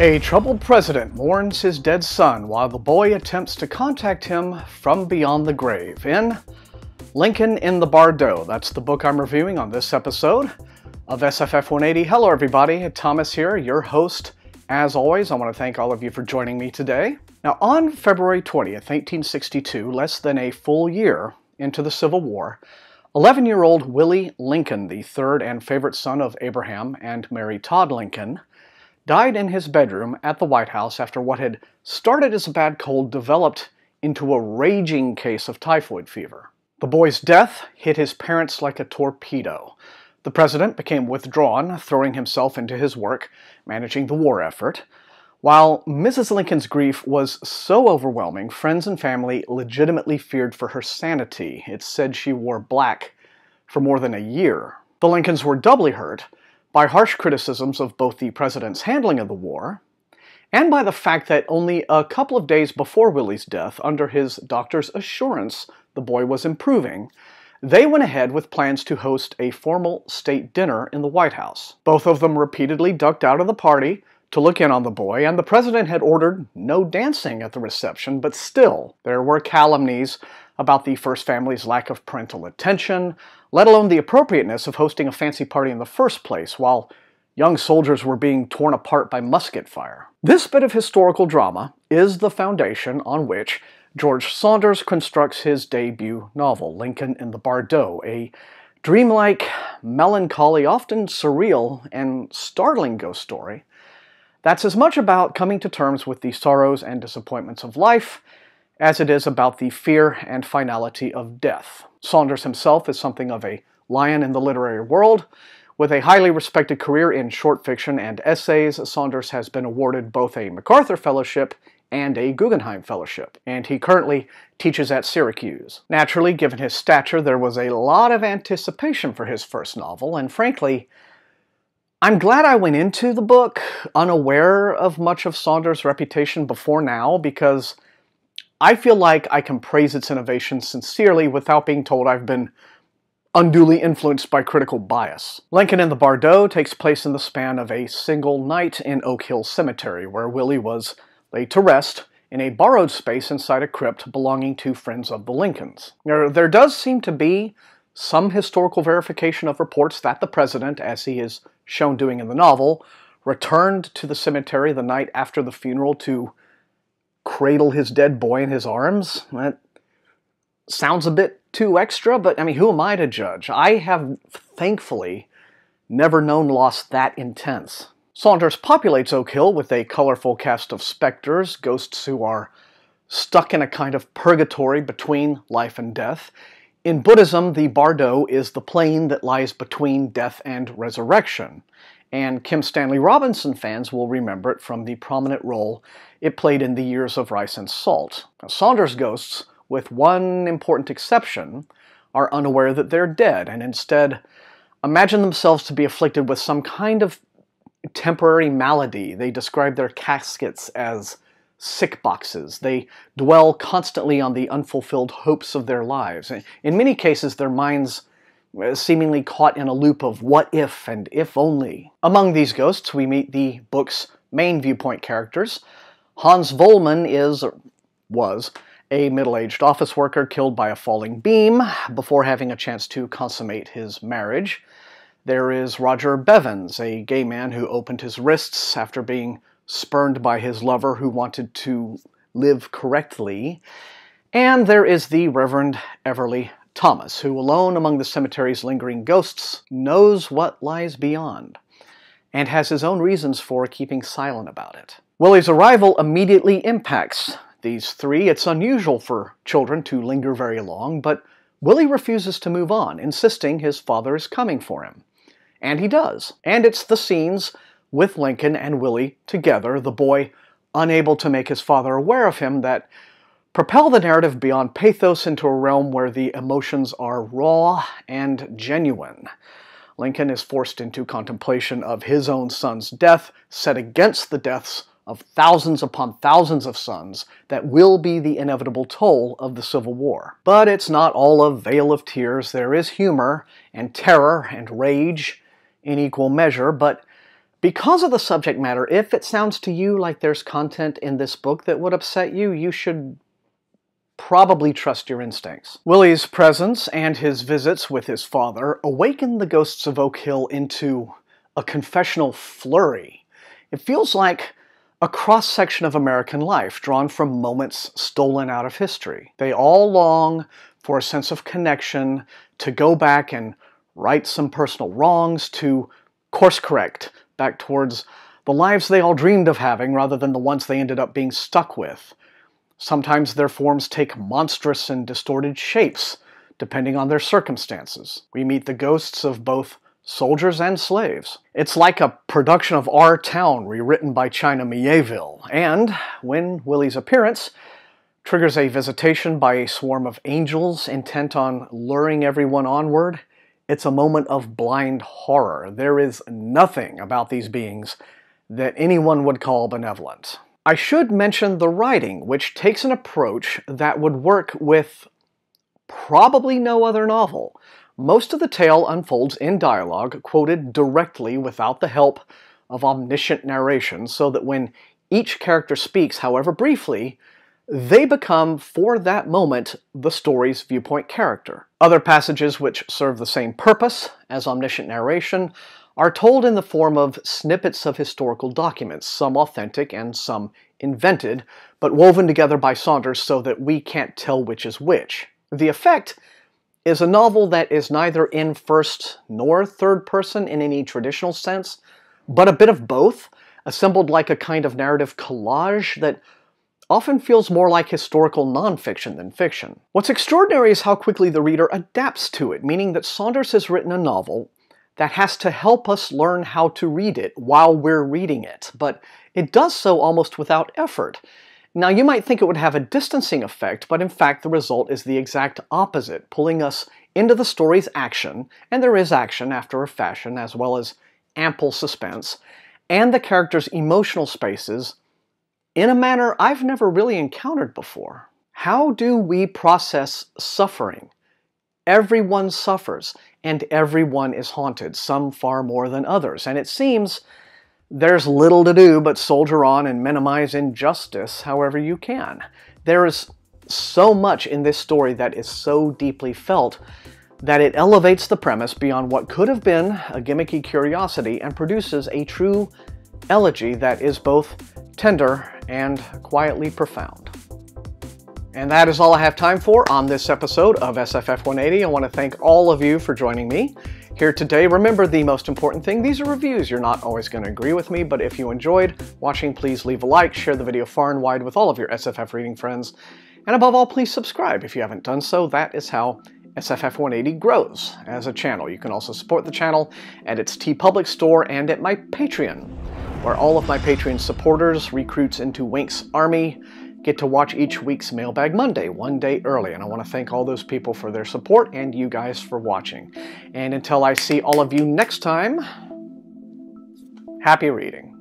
A troubled president mourns his dead son while the boy attempts to contact him from beyond the grave in Lincoln in the Bardo. That's the book I'm reviewing on this episode of SFF180. Hello everybody, Thomas here, your host. As always, I want to thank all of you for joining me today. Now, on February 20th, 1862, less than a full year into the Civil War, 11-year-old Willie Lincoln, the third and favorite son of Abraham and Mary Todd Lincoln, died in his bedroom at the White House after what had started as a bad cold developed into a raging case of typhoid fever. The boy's death hit his parents like a torpedo. The president became withdrawn, throwing himself into his work, managing the war effort. While Mrs. Lincoln's grief was so overwhelming, friends and family legitimately feared for her sanity. It's said she wore black for more than a year. The Lincolns were doubly hurt by harsh criticisms of both the president's handling of the war, and by the fact that only a couple of days before Willie's death, under his doctor's assurance the boy was improving, they went ahead with plans to host a formal state dinner in the White House. Both of them repeatedly ducked out of the party to look in on the boy, and the president had ordered no dancing at the reception, but still, there were calumnies about the first family's lack of parental attention, let alone the appropriateness of hosting a fancy party in the first place, while young soldiers were being torn apart by musket fire. This bit of historical drama is the foundation on which George Saunders constructs his debut novel, Lincoln in the Bardo, a dreamlike, melancholy, often surreal, and startling ghost story that's as much about coming to terms with the sorrows and disappointments of life as it is about the fear and finality of death. Saunders himself is something of a lion in the literary world. With a highly respected career in short fiction and essays, Saunders has been awarded both a MacArthur Fellowship and a Guggenheim Fellowship, and he currently teaches at Syracuse. Naturally, given his stature, there was a lot of anticipation for his first novel, and frankly, I'm glad I went into the book unaware of much of Saunders' reputation before now, because I feel like I can praise its innovation sincerely without being told I've been unduly influenced by critical bias. Lincoln in the Bardo takes place in the span of a single night in Oak Hill Cemetery, where Willie was laid to rest in a borrowed space inside a crypt belonging to friends of the Lincolns. There does seem to be some historical verification of reports that the president, as he is shown doing in the novel, returned to the cemetery the night after the funeral to cradle his dead boy in his arms. That sounds a bit too extra, but I mean, who am I to judge? I have, thankfully, never known loss that intense. Saunders populates Oak Hill with a colorful cast of specters, ghosts who are stuck in a kind of purgatory between life and death. In Buddhism, the Bardo is the plane that lies between death and resurrection, and Kim Stanley Robinson fans will remember it from the prominent role it played in The Years of Rice and Salt. Now, Saunders' ghosts, with one important exception, are unaware that they're dead, and instead imagine themselves to be afflicted with some kind of temporary malady. They describe their caskets as sick boxes. They dwell constantly on the unfulfilled hopes of their lives. In many cases, their minds seemingly caught in a loop of what if and if only. Among these ghosts, we meet the book's main Viewpoint characters. Hans Volman was a middle-aged office worker killed by a falling beam before having a chance to consummate his marriage. There is Roger Bevans, a gay man who opened his wrists after being spurned by his lover who wanted to live correctly. And there is the Reverend Everly Thomas, who alone among the cemetery's lingering ghosts knows what lies beyond, and has his own reasons for keeping silent about it. Willie's arrival immediately impacts these three. It's unusual for children to linger very long, but Willie refuses to move on, insisting his father is coming for him. And he does. And it's the scenes with Lincoln and Willie together, the boy unable to make his father aware of him, that propel the narrative beyond pathos into a realm where the emotions are raw and genuine. Lincoln is forced into contemplation of his own son's death, set against the deaths of thousands upon thousands of sons that will be the inevitable toll of the Civil War. But it's not all a vale of tears. There is humor and terror and rage in equal measure, but Because of the subject matter, if it sounds to you like there's content in this book that would upset you, you should probably trust your instincts. Willie's presence and his visits with his father awaken the ghosts of Oak Hill into a confessional flurry. It feels like a cross-section of American life drawn from moments stolen out of history. They all long for a sense of connection, to go back and right some personal wrongs, to course correct back towards the lives they all dreamed of having rather than the ones they ended up being stuck with. Sometimes their forms take monstrous and distorted shapes, depending on their circumstances. We meet the ghosts of both soldiers and slaves. It's like a production of Our Town rewritten by China Mieville, and when Willie's appearance triggers a visitation by a swarm of angels intent on luring everyone onward, it's a moment of blind horror. There is nothing about these beings that anyone would call benevolent. I should mention the writing, which takes an approach that would work with probably no other novel. Most of the tale unfolds in dialogue, quoted directly without the help of omniscient narration, so that when each character speaks, however briefly, they become, for that moment, the story's viewpoint character. Other passages which serve the same purpose as omniscient narration are told in the form of snippets of historical documents, some authentic and some invented, but woven together by Saunders so that we can't tell which is which. The effect is a novel that is neither in first nor third person in any traditional sense, but a bit of both, assembled like a kind of narrative collage that often feels more like historical nonfiction than fiction. What's extraordinary is how quickly the reader adapts to it, meaning that Saunders has written a novel that has to help us learn how to read it while we're reading it, but it does so almost without effort. Now, you might think it would have a distancing effect, but in fact the result is the exact opposite, pulling us into the story's action, and there is action after a fashion, as well as ample suspense, and the characters' emotional spaces in a manner I've never really encountered before. How do we process suffering? Everyone suffers, and everyone is haunted, some far more than others, and it seems there's little to do but soldier on and minimize injustice however you can. There is so much in this story that is so deeply felt that it elevates the premise beyond what could have been a gimmicky curiosity and produces a true elegy that is both tender and quietly profound. And that is all I have time for on this episode of SFF180. I want to thank all of you for joining me here today. Remember the most important thing, these are reviews. You're not always going to agree with me, but if you enjoyed watching, please leave a like, share the video far and wide with all of your SFF reading friends, and above all, please subscribe if you haven't done so. That is how SFF180 grows as a channel. You can also support the channel at its TeePublic store and at my Patreon, where all of my Patreon supporters, recruits into Wink's army, get to watch each week's Mailbag Monday, one day early. And I want to thank all those people for their support and you guys for watching. And until I see all of you next time, happy reading.